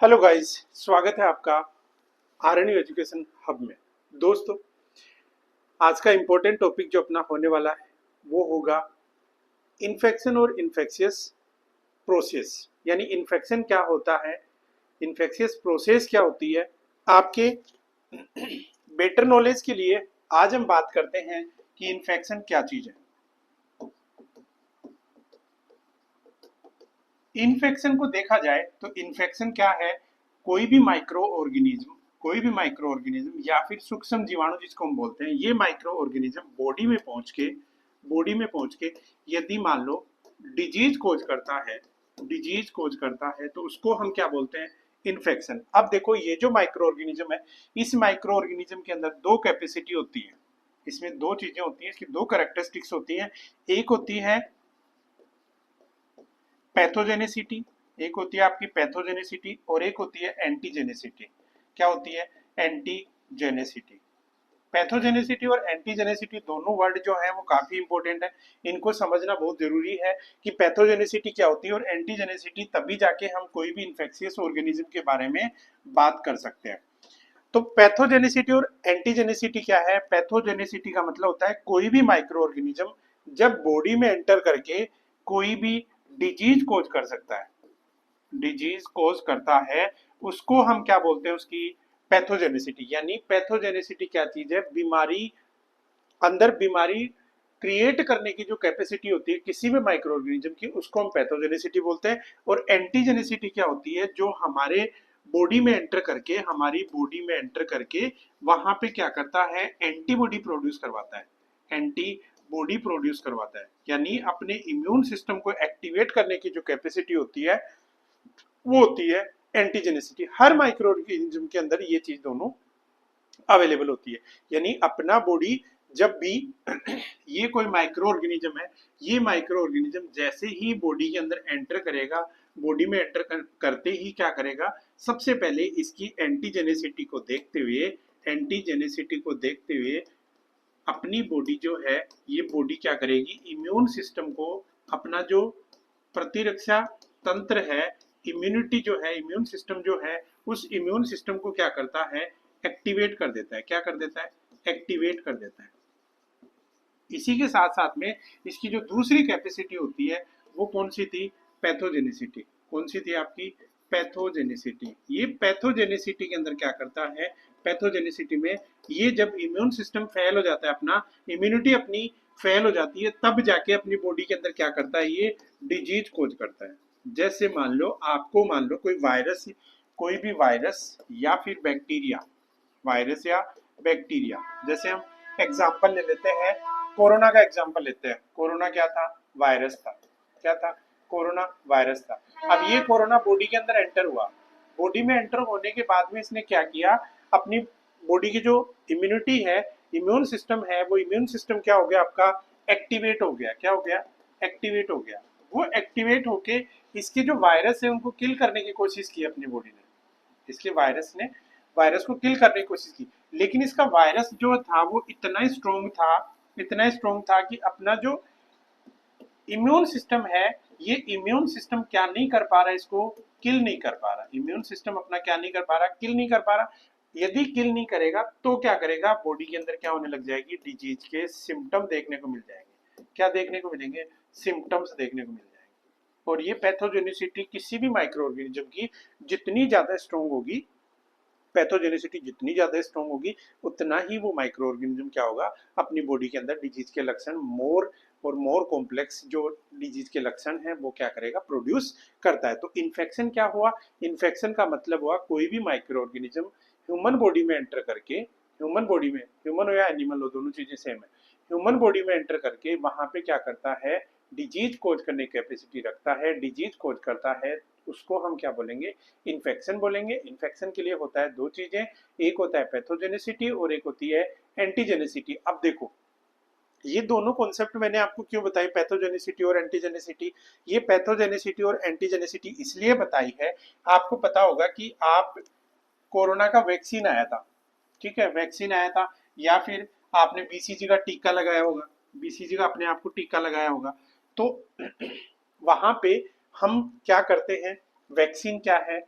Hello guys, स्वागत है आपका आरएनयू एजुकेशन हब में। दोस्तों, आज का इम्पोर्टेंट टॉपिक जो अपना होने वाला है वो होगा इन्फेक्शन और इन्फेक्शियस प्रोसेस। यानी इन्फेक्शन क्या होता है, इन्फेक्शियस प्रोसेस क्या होती है। आपके बेटर नॉलेज के लिए आज हम बात करते हैं कि इन्फेक्शन क्या चीज है। इन्फेक्शन को देखा जाए तो इन्फेक्शन क्या है, कोई भी माइक्रो ऑर्गेनिज्म या फिर सूक्ष्म जीवाणु जिसको हम बोलते हैं, ये माइक्रो ऑर्गेनिज्म बॉडी में पहुंच के यदि मान लो डिजीज कोज करता है तो उसको हम क्या बोलते हैं, इन्फेक्शन। अब देखो, ये जो माइक्रो ऑर्गेनिज्म है, इस माइक्रो ऑर्गेनिज्म के अंदर दो कैपेसिटी होती है। इसमें दो चीजें होती हैं, इसकी दो कैरेक्टरिस्टिक्स होती हैं। एक होती है पैथोजेनेसिटी, एक होती है आपकी पैथोजेनेसिटी और एक होती है एंटीजेनेसिटी। क्या होती है? एंटीजेनेसिटी। पैथोजेनेसिटी और एंटीजेनेसिटी दोनों वर्ड जो है वो काफी इंपॉर्टेंट है, इनको समझना बहुत जरूरी है कि पैथोजेनेसिटी क्या होती है और एंटीजेनेसिटी, तभी जाके हम कोई भी इंफेक्शियस ऑर्गेनिज्म के बारे में बात कर सकते हैं। तो पैथोजेनेसिटी और एंटीजेनेसिटी क्या है? पैथोजेनेसिटी का मतलब होता है कोई भी माइक्रो ऑर्गेनिज्म जब बॉडी में एंटर करके कोई भी डिजीज कोज कर सकता है, डिजीज कोज करता है, उसको हम क्या बोलते हैं, उसकी पैथोजेनेसिटी। यानी पैथोजेनेसिटी क्या चीज है? बीमारी, अंदर बीमारी क्रिएट करने की जो कैपेसिटी होती है किसी भी माइक्रो ऑर्गेनिज्म की, उसको हम पैथोजेनेसिटी बोलते हैं। और एंटीजेनेसिटी क्या होती है? जो हमारी बॉडी में एंटर करके वहां पे क्या करता है, एंटीबॉडी प्रोड्यूस करवाता है, एंटीबॉडी प्रोड्यूस करवाता है। यानी अपने इम्यून सिस्टम को एक्टिवेट करने की जो कैपेसिटी होती है वो होती है एंटीजेनेसिटी। हर माइक्रो ऑर्गेनिज्म के अंदर ये चीज दोनों अवेलेबल होती है। यानी अपना बॉडी जब भी ये कोई माइक्रो ऑर्गेनिज्म है, ये माइक्रो ऑर्गेनिज्म जैसे ही बॉडी के अंदर एंटर करेगा, बॉडी में करते ही क्या करेगा, सबसे पहले इसकी एंटीजेनेसिटी को देखते हुए अपनी बॉडी जो है, ये बॉडी क्या करेगी, इम्यून सिस्टम को, अपना जो प्रतिरक्षा तंत्र है, इम्यूनिटी जो है, इम्यून सिस्टम जो है, उस इम्यून सिस्टम को क्या करता है, एक्टिवेट कर देता है। क्या कर देता है? एक्टिवेट कर देता है। इसी के साथ साथ में इसकी जो दूसरी कैपेसिटी होती है वो कौन सी थी? पैथोजेनिसिटी। कौन सी थी आपकी? पैथोजेनिसिटी। ये पैथोजेनिसिटी के अंदर क्या करता है, पैथोजेनिसिटी में ये जब इम्यून सिस्टम फेल हो जाता है, अपना इम्यूनिटी अपनी फेल हो जाती है, तब जाके अपनी बॉडी के अंदर क्या करता है, ये डिजीज कोज करता है। जैसे मान लो कोई भी वायरस या फिर बैक्टीरिया, वायरस या बैक्टीरिया, जैसे हम एग्जाम्पल ले लेते हैं, कोरोना का एग्जाम्पल लेते हैं। कोरोना क्या था? वायरस था। क्या था? कोरोना वायरस था। अब ये कोरोना बॉडी के अंदर एंटर हुआ, बॉडी में एंटर होने के बाद में इसने क्या किया, अपनी बॉडी की जो इम्यूनिटी है, इम्यून सिस्टम है, वो इम्यून सिस्टम क्या हो गया आपका, एक्टिवेट हो गया। क्या हो गया? एक्टिवेट हो गया। वो एक्टिवेट होके इसके जो वायरस है उनको किल करने की कोशिश की अपनी बॉडी ने, इसके वायरस ने वायरस को किल करने की कोशिश की। लेकिन इसका वायरस जो था वो इतना स्ट्रोंग था कि अपना जो इम्यून सिस्टम है, ये इम्यून सिस्टम क्या नहीं कर पा रहा, इसको किल नहीं कर पा रहा। इम्यून सिस्टम अपना क्या नहीं कर पा रहा, किल नहीं कर पा रहा। यदि किल नहीं करेगा तो क्या करेगा, बॉडी के अंदर क्या होने लग जाएगी, डिजीज के सिम्टम देखने को मिल जाएंगे। क्या देखने को मिलेंगे? सिम्टम्स देखने को मिल जाएंगे। और ये पैथोजेनिसिटी किसी भी माइक्रो ऑर्गेनिज्म की जितनी ज्यादा स्ट्रोंग होगी, पैथोजेनिसिटी जितनी ज्यादा स्ट्रॉन्ग होगी, उतना ही वो माइक्रो ऑर्गेनिज्म क्या होगा, अपनी बॉडी के अंदर डिजीज के लक्षण मोर कॉम्प्लेक्स जो डिजीज के लक्षण हैं वो क्या करेगा, प्रोड्यूस करता है। तो इन्फेक्शन क्या हुआ? इन्फेक्शन का मतलब हुआ कोई भी माइक्रो ऑर्गेनिज्म ह्यूमन बॉडी में एंटर करके, ह्यूमन हो या एनिमल हो, दोनों चीजें सेम है, ह्यूमन बॉडी में एंटर करके वहां पे क्या करता है, डिजीज कोज करने की कैपेसिटी रखता है, डिजीज कोज करता है, उसको हम क्या बोलेंगे, इन्फेक्शन बोलेंगे। इन्फेक्शन के लिए होता है दो चीजें, एक होता है पैथोजेनिसिटी और एक होती है एंटीजेनिसिटी। अब देखो, ये दोनों कॉन्सेप्ट मैंने आपको क्यों बताई, पैथोजेनिसिटी और एंटीजेनिसिटी। ये पैथोजेनिसिटी और एंटीजेनिसिटी इसलिए बताई है, आपको पता होगा कि आप कोरोना का वैक्सीन आया था, ठीक है, वैक्सीन आया था, या फिर आपने बीसीजी का टीका लगाया होगा, बीसीजी का अपने आप को टीका लगाया होगा। तो वहां पे हम क्या करते हैं, वैक्सीन क्या है,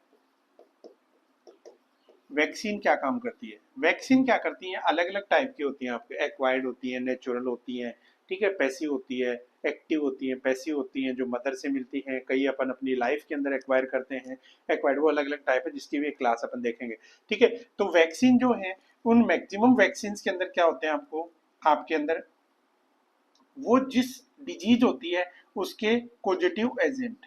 वैक्सीन क्या काम करती है? वैक्सीन क्या करती है, अलग अलग टाइप की होती हैं आपके, एक्वायर्ड होती हैं, नेचुरल होती हैं, ठीक है, पैसिव होती है, एक्टिव होती हैं, पैसिव होती हैं, जो मदर से मिलती हैं, कई अपन अपनी लाइफ के अंदर एक्वायर करते हैं। एक्वायर्ड वो अलग अलग टाइप है जिसकी भी एक क्लास अपन देखेंगे, ठीक है। तो वैक्सीन जो है, उन मैक्सिमम वैक्सीन के अंदर क्या होते हैं आपको, आपके अंदर वो जिस डिजीज होती है उसके पॉजिटिव एजेंट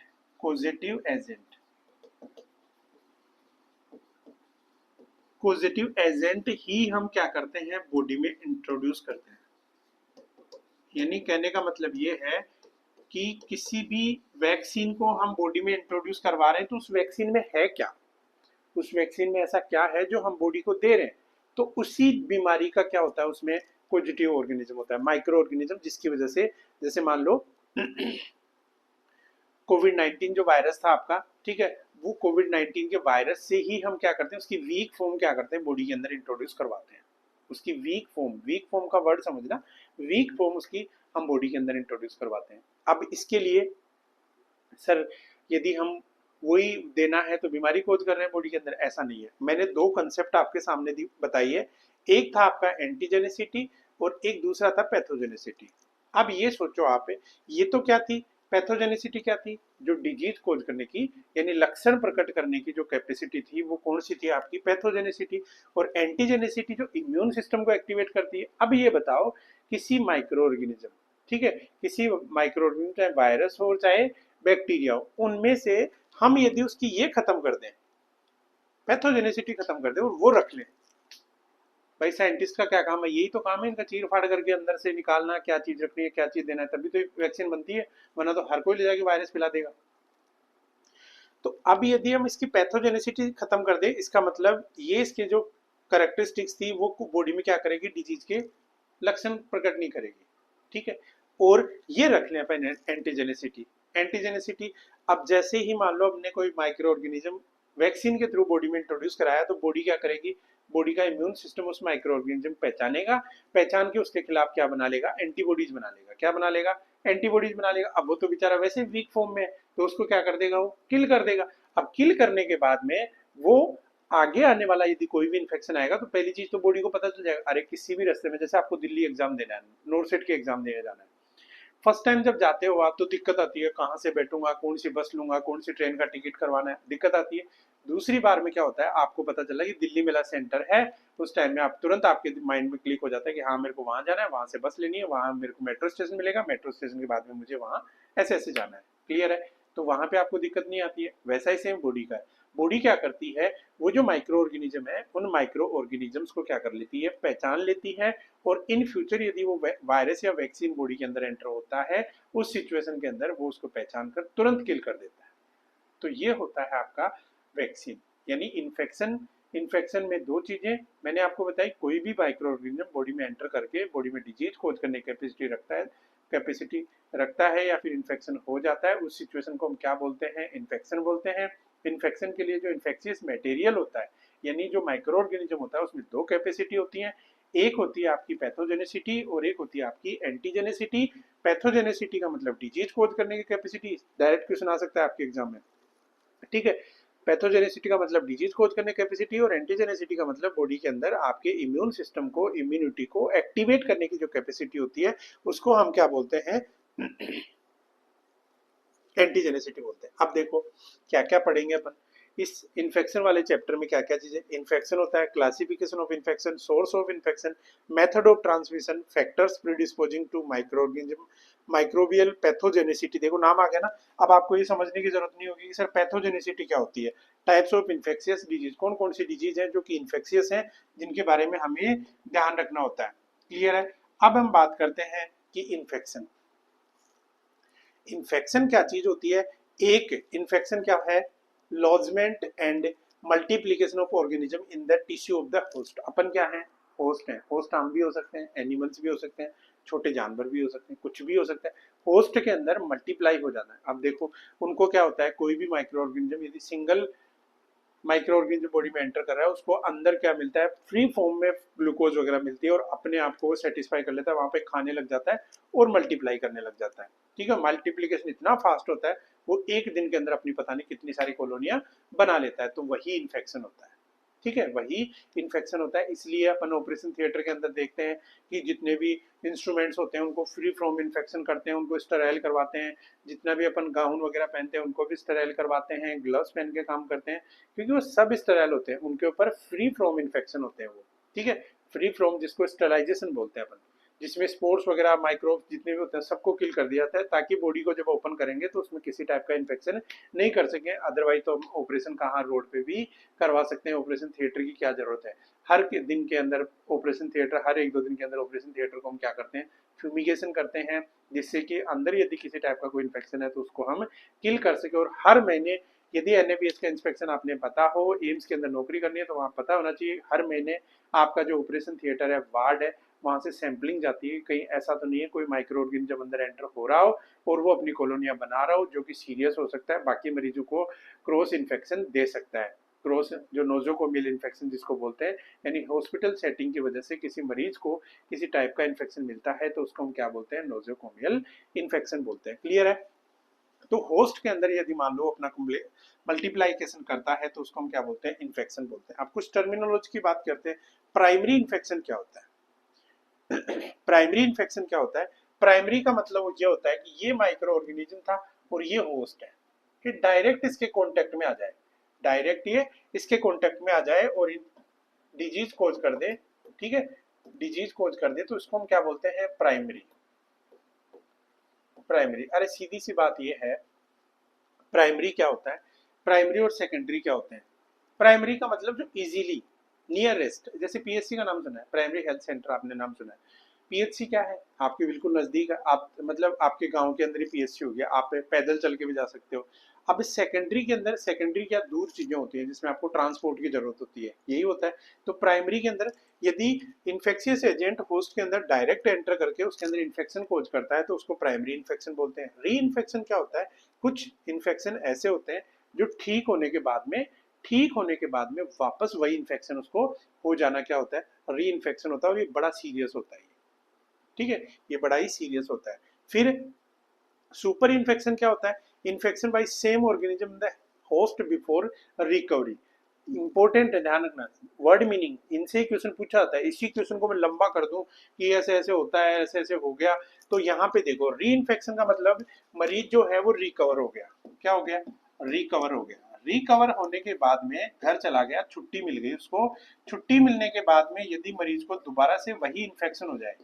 पॉजिटिव एजेंट ही हम क्या करते हैं, बॉडी में इंट्रोड्यूस करते हैं। यानी कहने का मतलब ये है कि किसी भी वैक्सीन को हम बॉडी में इंट्रोड्यूस करवा रहे हैं तो उस वैक्सीन में है क्या, उस वैक्सीन में ऐसा क्या है जो हम बॉडी को दे रहे हैं। तो उसी बीमारी का क्या होता है, उसमें पॉजिटिव ऑर्गेनिज्म होता है, माइक्रो ऑर्गेनिज्म, जिसकी वजह से, जैसे मान लो कोविड-19 जो वायरस था आपका, ठीक है, वो कोविड-19 के वायरस से ही हम क्या करते हैं, उसकी वीक फॉर्म क्या करते हैं, बॉडी के अंदर इंट्रोड्यूस करवाते हैं। उसकी वीक फॉर्म का वर्ड समझना, वीक फॉर्म उसकी हम बॉडी के अंदर इंट्रोड्यूस करवाते हैं। अब इसके लिए सर यदि हम वही देना है तो बीमारी खोज कर रहे हैं बॉडी के अंदर, ऐसा नहीं है। मैंने दो कंसेप्ट आपके सामने बताई है, एक था आपका एंटीजेनिसिटी और एक दूसरा था पैथोजेनिसिटी। अब ये सोचो आप, ये तो क्या थी, पैथोजेनिसिटी क्या थी, जो डिजीज खोज करने की यानी लक्षण प्रकट करने की जो कैपेसिटी थी वो कौन सी थी, आपकी पैथोजेनिसिटी। और एंटीजेनिसिटी जो इम्यून सिस्टम को एक्टिवेट करती है। अब ये बताओ, किसी माइक्रो ऑर्गेनिज्म, ठीक है, किसी माइक्रो ऑर्गेनिज्म चाहे वायरस हो चाहे बैक्टीरिया हो, उनमें से हम यदि उसकी ये खत्म कर दें, पैथोजेनिसिटी खत्म कर दें और वो रख लें, भाई साइंटिस्ट का क्या काम है, यही तो काम है इनका, चीर फाड़ करके अंदर से निकालना क्या चीज रखनी है क्या चीज देना है, तभी तो वैक्सीन बनती है, वरना तो हर कोई ले जाके वायरस पिला देगा। तो अब यदि हम इसकी पैथोजेनिसिटी खत्म कर दें, इसका मतलब ये इसके जो करेक्टरिस्टिक्स थी वो बॉडी में क्या करेगी, डिजीज के लक्षण प्रकट नहीं करेगी, ठीक है। और ये रख लें अपन एंटीजेनिसिटी, एंटीजेनिसिटी। अब जैसे ही मान लो हमने कोई माइक्रो ऑर्गेनिज्म वैक्सीन के थ्रू बॉडी में इंट्रोड्यूस कराया, तो बॉडी क्या करेगी, बॉडी का इम्यून सिस्टम उस माइक्रो ऑर्गेनिज्म पहचानेगा, पहचान के उसके खिलाफ क्या बना लेगा, एंटीबॉडीज बना लेगा। क्या बना लेगा, एंटीबॉडीज बना लेगा। अब वो तो बेचारा वैसे वीक फॉर्म में है, तो उसको क्या कर देगा, वो किल कर देगा। अब किल करने के बाद में वो आगे आने वाला यदि कोई भी इन्फेक्शन आएगा तो पहली चीज तो बॉडी को पता चल जाएगा, अरे किसी भी रास्ते में, जैसे आपको दिल्ली एग्जाम देना है, नोरसेट के एग्जाम देने जाना है, फर्स्ट टाइम जब जाते हो आप तो दिक्कत आती है, कहाँ से बैठूंगा, कौन सी बस लूंगा, कौन सी ट्रेन का टिकट करवाना है, दिक्कत आती है। दूसरी बार में क्या होता है, आपको पता चला कि दिल्ली मेरा सेंटर है, उस टाइम में आप तुरंत आपके माइंड में क्लिक हो जाता है कि हाँ मेरे को वहां जाना है, वहां से बस लेनी है, वहां मेरे को मेट्रो स्टेशन मिलेगा, मेट्रो स्टेशन के बाद में मुझे वहां ऐसे ऐसे जाना है, क्लियर है। तो वहां पे आपको दिक्कत नहीं आती है। वैसा ही सेम बॉडी का है, बॉडी क्या करती है, वो जो माइक्रो ऑर्गेनिज्म है उन माइक्रो ऑर्गेनिजम्स को क्या कर लेती है, पहचान लेती है, और इन फ्यूचर यदि वो वायरस या वैक्सीन बॉडी के अंदर एंटर होता है, उस सिचुएशन के अंदर वो उसको पहचान कर तुरंत किल कर देता है। तो ये होता है आपका वैक्सीन। यानी इन्फेक्शन, इन्फेक्शन में दो चीजें मैंने आपको बताई, कोई भी माइक्रो ऑर्गेनिज्म बॉडी में एंटर करके बॉडी में डिजीज खोज करने की कैपेसिटी रखता है या फिर इन्फेक्शन हो जाता है, उस सिचुएशन को हम क्या बोलते हैं, इन्फेक्शन बोलते हैं। इन्फेक्शन के लिए जो इन्फेक्शियस मटेरियल होता है, यानी जो माइक्रो ऑर्गेनिज्म होता है, उसमें दो कैपेसिटी होती है, एक होती है आपकी पैथोजेनिसिटी और एक होती है आपकी एंटीजेनिसिटी। पैथोजेनिसिटी का मतलब डिजीज खोज करने की कैपेसिटी, डायरेक्ट क्वेश्चन आ सकता है आपके एग्जाम में, ठीक है। पैथोजेनिसिटी का मतलब डिजीज खोज करने की कैपेसिटी, और एंटीजेनिसिटी का मतलब बॉडी के अंदर आपके इम्यून सिस्टम को, इम्यूनिटी को एक्टिवेट करने की जो कैपेसिटी होती है, उसको हम क्या बोलते हैं, एंटीजेनिसिटी बोलते हैं। अब देखो क्या क्या पढ़ेंगे अपन इस इन्फेक्शन वाले चैप्टर में, क्या क्या चीजें, इन्फेक्शन होता है, classification of infection, source of infection, method of transmission, factors predisposing to micro organism, microbial pathogenicity. देखो नाम आ गया ना, अब आपको ये समझने की जरूरत नहीं होगी कि सर पैथोजेनिसिटी क्या होती है। टाइप्स ऑफ इन्फेक्शियस डिजीज, कौन कौन सी डिजीज है जो कि इन्फेक्शियस है, जिनके बारे में हमें ध्यान रखना होता है, क्लियर है। अब हम बात करते हैं कि इन्फेक्शन, इन्फेक्शन क्या चीज होती है। एक इन्फेक्शन क्या है, lodgement and multiplication of organism in the tissue of the host. अपन क्या है, होस्ट है। होस्ट हम भी हो सकते हैं, एनिमल्स भी हो सकते हैं, छोटे जानवर भी हो सकते हैं, कुछ भी हो सकता है। होस्ट के अंदर मल्टीप्लाई हो जाना है। अब देखो उनको क्या होता है, कोई भी माइक्रो ऑर्गेनिज्म यदि सिंगल माइक्रो ऑर्गेनिज्म बॉडी में एंटर कर रहा है, उसको अंदर क्या मिलता है, फ्री फॉर्म में ग्लूकोज वगैरह मिलती है, और अपने आप को सेटिस्फाई कर लेता है, वहां पे खाने लग जाता है और मल्टीप्लाई करने लग जाता है, ठीक है। मल्टीप्लीकेशन इतना फास्ट होता है, वो एक दिन के अंदर अपनी पता नहीं कितनी सारी कॉलोनियां बना लेता है, तो वही इन्फेक्शन होता है, ठीक है, वही इन्फेक्शन होता है। इसलिए अपन ऑपरेशन थिएटर के अंदर देखते हैं कि जितने भी इंस्ट्रूमेंट्स होते हैं उनको फ्री फ्रॉम इन्फेक्शन करते हैं, उनको स्टेराइल करवाते हैं। जितना भी अपन गाउन वगैरह पहनते हैं उनको भी स्टेराइल करवाते हैं, ग्लव्स पहन के काम करते हैं, क्योंकि वो सब स्टेराइल होते हैं, उनके ऊपर फ्री फ्रॉम इन्फेक्शन होते हैं वो, ठीक है। फ्री फ्रॉम जिसको स्टेलाइजेशन बोलते हैं अपन, जिसमें स्पोर्ट्स वगैरह माइक्रोब्स जितने भी होते हैं सबको किल कर दिया जाता है, ताकि बॉडी को जब ओपन करेंगे तो उसमें किसी टाइप का इन्फेक्शन नहीं कर सकें। अदरवाइज तो हम ऑपरेशन कहाँ रोड पे भी करवा सकते हैं, ऑपरेशन थिएटर की क्या जरूरत है। हर दिन के अंदर ऑपरेशन थिएटर, हर 1-2 दिन के अंदर ऑपरेशन थिएटर को हम क्या करते हैं, फ्यूमिगेशन करते हैं, जिससे कि अंदर यदि किसी टाइप का कोई इन्फेक्शन है तो उसको हम किल कर सके। और हर महीने यदि एनएपीएस का इंस्पेक्शन आपने पता हो, एम्स के अंदर नौकरी करनी है तो वहाँ पता होना चाहिए हर महीने आपका जो ऑपरेशन थिएटर है, वार्ड है, वहां से सैंपलिंग जाती है। कहीं ऐसा तो नहीं है कोई माइक्रो ऑर्गेनिज्म अंदर एंटर हो रहा हो और वो अपनी कॉलोनियां बना रहा हो, जो कि सीरियस हो सकता है, बाकी मरीजों को क्रॉस इन्फेक्शन दे सकता है। क्रॉस जो नोजोकोमियल इन्फेक्शन जिसको बोलते हैं, यानी हॉस्पिटल सेटिंग की वजह से किसी मरीज को किसी टाइप का इन्फेक्शन मिलता है तो उसको हम क्या बोलते हैं, नोजोकोमियल इन्फेक्शन बोलते हैं। क्लियर है? तो होस्ट के अंदर यदि मान लो अपना मल्टीप्लाइकेशन करता है तो उसको हम क्या बोलते हैं, इन्फेक्शन बोलते हैं। अब कुछ टर्मिनोलॉजी की बात करते हैं। प्राइमरी इन्फेक्शन क्या होता है? प्राइमरी इन्फेक्शन क्या होता है? प्राइमरी का मतलब ये होता है कि ये माइक्रो ऑर्गेनिज्म था और ये होस्ट है, कि डायरेक्ट इसके कांटेक्ट में आ जाए, डायरेक्ट ये इसके कांटेक्ट में आ जाए और डिजीज कोज कर दे, ठीक है, डिजीज कोज कर दे, तो इसको हम क्या बोलते हैं, प्राइमरी। प्राइमरी, अरे सीधी सी बात ये है, प्राइमरी क्या होता है, प्राइमरी और सेकेंडरी क्या होते हैं। प्राइमरी का मतलब जो इजीली नियरेस्ट, जैसे पीएचसी का नाम सुना है, प्राइमरी हेल्थ सेंटर आपने नाम सुना है। पीएचसी क्या है, आपके बिल्कुल नजदीक है, आप मतलब आपके गांव के अंदर ही पीएचसी हो गया, आप पैदल चल के भी जा सकते हो। अब इस सेकेंडरी के अंदर, सेकेंडरी क्या दूर चीजें होती हैं जिसमें आपको ट्रांसपोर्ट की जरूरत होती है, यही होता है। तो प्राइमरी के अंदर यदि इन्फेक्शियस एजेंट होस्ट के अंदर डायरेक्ट एंटर करके उसके अंदर इन्फेक्शन कोज करता है तो उसको प्राइमरी इन्फेक्शन बोलते हैं। री इन्फेक्शन क्या होता है, कुछ इन्फेक्शन ऐसे होते हैं जो ठीक होने के बाद में, ठीक होने के बाद में वापस वही इन्फेक्शन उसको हो जाना क्या होता है, री इन्फेक्शन होता है, और ये बड़ा सीरियस होता है, ठीक है, ये बड़ा ही सीरियस होता है। फिर सुपर इन्फेक्शन क्या होता है, infection by same organism the host before recovery. Important है, ध्यान रखना, वर्ड मीनिंग इनसे क्वेश्चन पूछा जाता है। इसी क्वेश्चन को मैं लंबा कर दूं कि ऐसे ऐसे होता है, ऐसे ऐसे हो गया, तो यहाँ पे देखो री इन्फेक्शन का मतलब मरीज जो है वो रिकवर हो गया, क्या हो गया, रिकवर हो गया। रिकवर होने के बाद में घर चला गया, छुट्टी मिल गई उसको, छुट्टी मिलने के बाद में यदि मरीज को दोबारा से वही इन्फेक्शन हो जाए,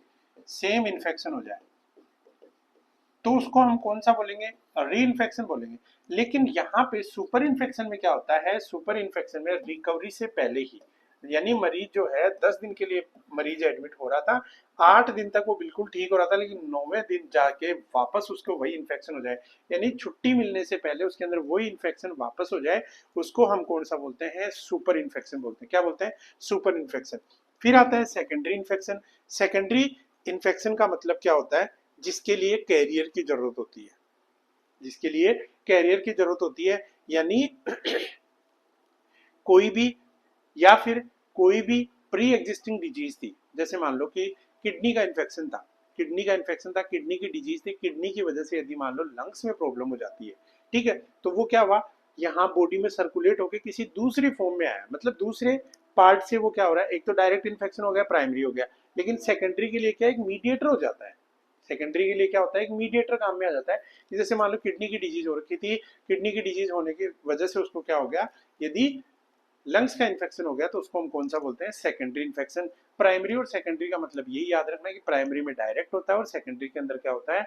सेम इन्फेक्शन हो जाए, तो उसको हम कौन सा बोलेंगे, री इन्फेक्शन बोलेंगे। लेकिन यहाँ पे सुपर इन्फेक्शन में क्या होता है, सुपर इन्फेक्शन में रिकवरी से पहले ही, यानी मरीज जो है 10 दिन के लिए मरीज एडमिट हो रहा था, 8 दिन तक वो बिल्कुल ठीक हो रहा था, लेकिन 9वें दिन जाके वापस उसको वही इन्फेक्शन हो जाए, यानी छुट्टी मिलने से पहले उसके अंदर वही इन्फेक्शन वापस हो जाए, उसको हम कौन सा बोलते हैं, सुपर इन्फेक्शन बोलते हैं। क्या बोलते हैं, सुपर इन्फेक्शन। फिर आता है सेकेंडरी इन्फेक्शन। सेकेंडरी इन्फेक्शन का मतलब क्या होता है, जिसके लिए कैरियर की जरूरत होती है, जिसके लिए कैरियर की जरूरत होती है, यानी कोई भी, या फिर कोई भी प्री एग्जिस्टिंग डिजीज थी, जैसे मान लो कि किडनी का इन्फेक्शन था, किडनी का इन्फेक्शन था, किडनी की डिजीज थी, किडनी की वजह से यदि मान लो लंग्स में प्रॉब्लम हो जाती है, ठीक है, तो वो क्या हुआ, यहाँ बॉडी में सर्कुलेट होकर किसी दूसरी फॉर्म में आया, मतलब दूसरे पार्ट से वो क्या हो रहा है, एक तो डायरेक्ट इन्फेक्शन हो गया, प्राइमरी हो गया, लेकिन सेकेंडरी के लिए क्या, एक मीडिएटर हो जाता है। सेकेंडरी के लिए क्या होता है, एक मीडिएटर काम में आ जाता है। जैसे मान लो किडनी की डिजीज हो रखी थी, किडनी की डिजीज होने की वजह से उसको क्या हो गया, यदि लंग्स का इन्फेक्शन हो गया तो उसको हम कौन सा बोलते हैं, सेकेंडरी इन्फेक्शन। प्राइमरी और सेकेंडरी का मतलब यही याद रखना है कि प्राइमरी में डायरेक्ट होता है और सेकेंडरी के अंदर क्या होता है,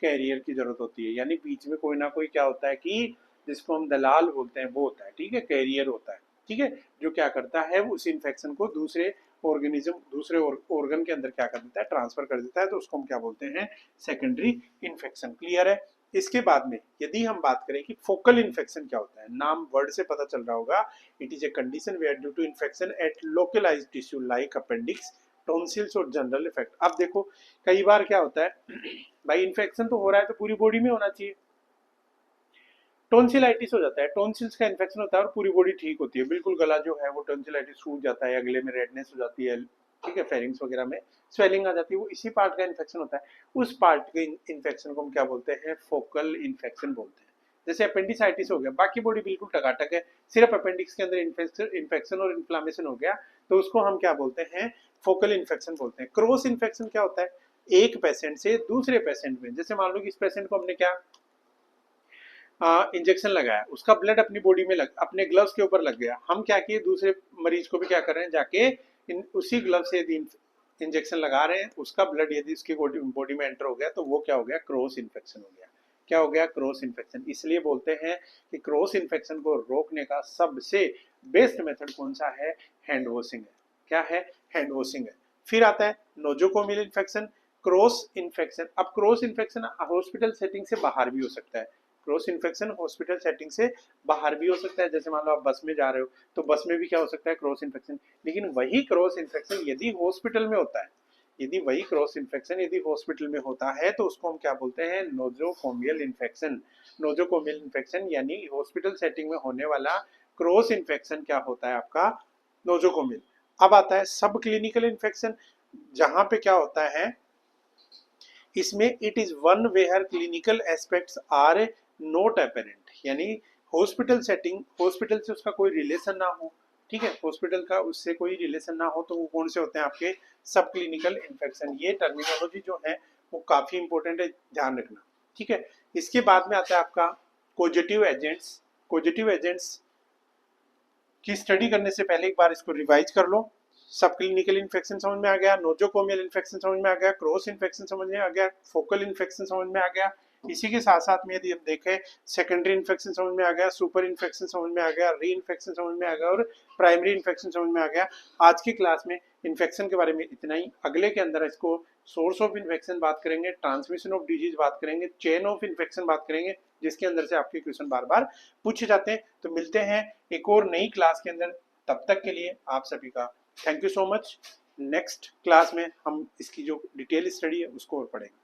कैरियर की जरूरत होती है, यानी बीच में कोई ना कोई क्या होता है कि जिसको हम दलाल बोलते हैं वो होता है, ठीक है, कैरियर होता है, ठीक है, जो क्या करता है उस इन्फेक्शन को दूसरे ऑर्गेनिज्म, दूसरे ऑर्गन के अंदर क्या कर देता है, ट्रांसफर कर देता है, तो उसको हम क्या बोलते हैं, सेकेंडरी इन्फेक्शन। क्लियर है? इसके बाद में यदि हम बात करें कि फोकल इन्फेक्शन क्या होता है, नाम वर्ड से पता चल रहा होगा, it is a condition where due to infection at localized tissue like appendix, tonsils और जनरल इफेक्ट। अब देखो कई बार क्या होता है भाई, इन्फेक्शन तो हो रहा है तो पूरी बॉडी में होना चाहिए, टॉन्सिलाइटिस हो जाता है, टॉन्सिल्स का इन्फेक्शन होता है और पूरी बॉडी ठीक होती है, बिल्कुल गला जो है वो टॉन्सिलाइटिस सूज जाता है, गले में रेडनेस हो जाती है, ठीक है, फेरिंग्स वगैरह में स्वेलिंग आ जाती है, वो इसी पार्ट का इन्फेक्शन होता है। उस पार्ट के इन्फेक्शन को हम क्या बोलते हैं, फोकल इन्फेक्शन बोलते हैं। जैसे अपेंडिसाइटिस हो गया, बाकी बॉडी बिल्कुल टकाटक है, सिर्फ अपेंडिक्स के अंदर इन्फेक्शन और इन्फ्लामेशन हो गया, तो उसको हम क्या बोलते हैं, फोकल इन्फेक्शन बोलते हैं। क्रॉस इन्फेक्शन क्या होता है, एक पेशेंट से दूसरे पेशेंट में, जैसे मान लो कि इस पेशेंट को हमने क्या इंजेक्शन लगाया, उसका ब्लड अपनी बॉडी में अपने ग्लव्स के ऊपर लग गया, हम क्या किए दूसरे मरीज को भी क्या कर रहे हैं, जाके उसी ग्लव से यदि इंजेक्शन लगा रहे हैं, उसका ब्लड यदि उसकी बॉडी में एंटर हो गया तो वो क्या हो गया, क्रॉस इन्फेक्शन हो गया। क्या हो गया, क्रॉस इन्फेक्शन। इसलिए बोलते हैं कि क्रॉस इन्फेक्शन को रोकने का सबसे बेस्ट मेथड कौन सा है, हैंड वॉशिंग है। क्या है, हैंड वॉशिंग है। फिर आता है नोजोकोमियल इन्फेक्शन, क्रॉस इन्फेक्शन। अब क्रॉस इन्फेक्शन हॉस्पिटल सेटिंग से बाहर भी हो सकता है, क्रॉस इन्फेक्शन हॉस्पिटल सेटिंग से बाहर भी हो सकता है। जैसे मान लो आप बस में जा रहे हो तो बस में भी क्या हो सकता है, क्रॉस इन्फेक्शन। लेकिन वही क्रॉस इन्फेक्शन यदि हॉस्पिटल में होता है, यदि वही क्रॉस इन्फेक्शन यदि हॉस्पिटल में होता है तो उसको हम क्या बोलते हैं, नोजोकोमियल इन्फेक्शन। नोजोकोमियल इन्फेक्शन यानी हॉस्पिटल सेटिंग में होने वाला क्रॉस इन्फेक्शन क्या होता है आपका, नोजोकोमियल। अब आता है सब क्लिनिकल इन्फेक्शन, जहां पे क्या होता है, इसमें it is one where clinical aspects are not apparent, यानी हॉस्पिटल सेटिंग, हॉस्पिटल से उसका कोई रिलेशन ना हो, ठीक है, हॉस्पिटल का उससे कोई रिलेशन ना हो, तो वो कौन से होते हैं आपके, सब क्लिनिकल इन्फेक्शन। ये टर्मिनोलॉजी जो है वो काफी इंपॉर्टेंट है, ध्यान रखना, ठीक है। इसके बाद में आता है आपका पॉजिटिव एजेंट्स। पॉजिटिव एजेंट्स की स्टडी करने से पहले एक बार इसको रिवाइज कर लो। सब क्लिनिकल इन्फेक्शन समझ में आ गया, नोजोकोमियल इन्फेक्शन समझ में आ गया, क्रॉस इन्फेक्शन समझ में आ गया, फोकल इन्फेक्शन समझ में आ गया। इसी के साथ साथ में यदि हम देखें, सेकेंडरी इन्फेक्शन समझ में आ गया, सुपर इन्फेक्शन समझ में आ गया, री इन्फेक्शन समझ में आ गया और प्राइमरी इन्फेक्शन समझ में आ गया। आज की क्लास में इन्फेक्शन के बारे में इतना ही। अगले के अंदर इसको सोर्स ऑफ इन्फेक्शन बात करेंगे, ट्रांसमिशन ऑफ डिजीज बात करेंगे, चेन ऑफ इन्फेक्शन बात करेंगे, जिसके अंदर से आपके क्वेश्चन बार बार पूछे जाते हैं। तो मिलते हैं एक और नई क्लास के अंदर, तब तक के लिए आप सभी का thank you so much. Next class में हम इसकी जो डिटेल स्टडी है उसको और पढ़ेंगे।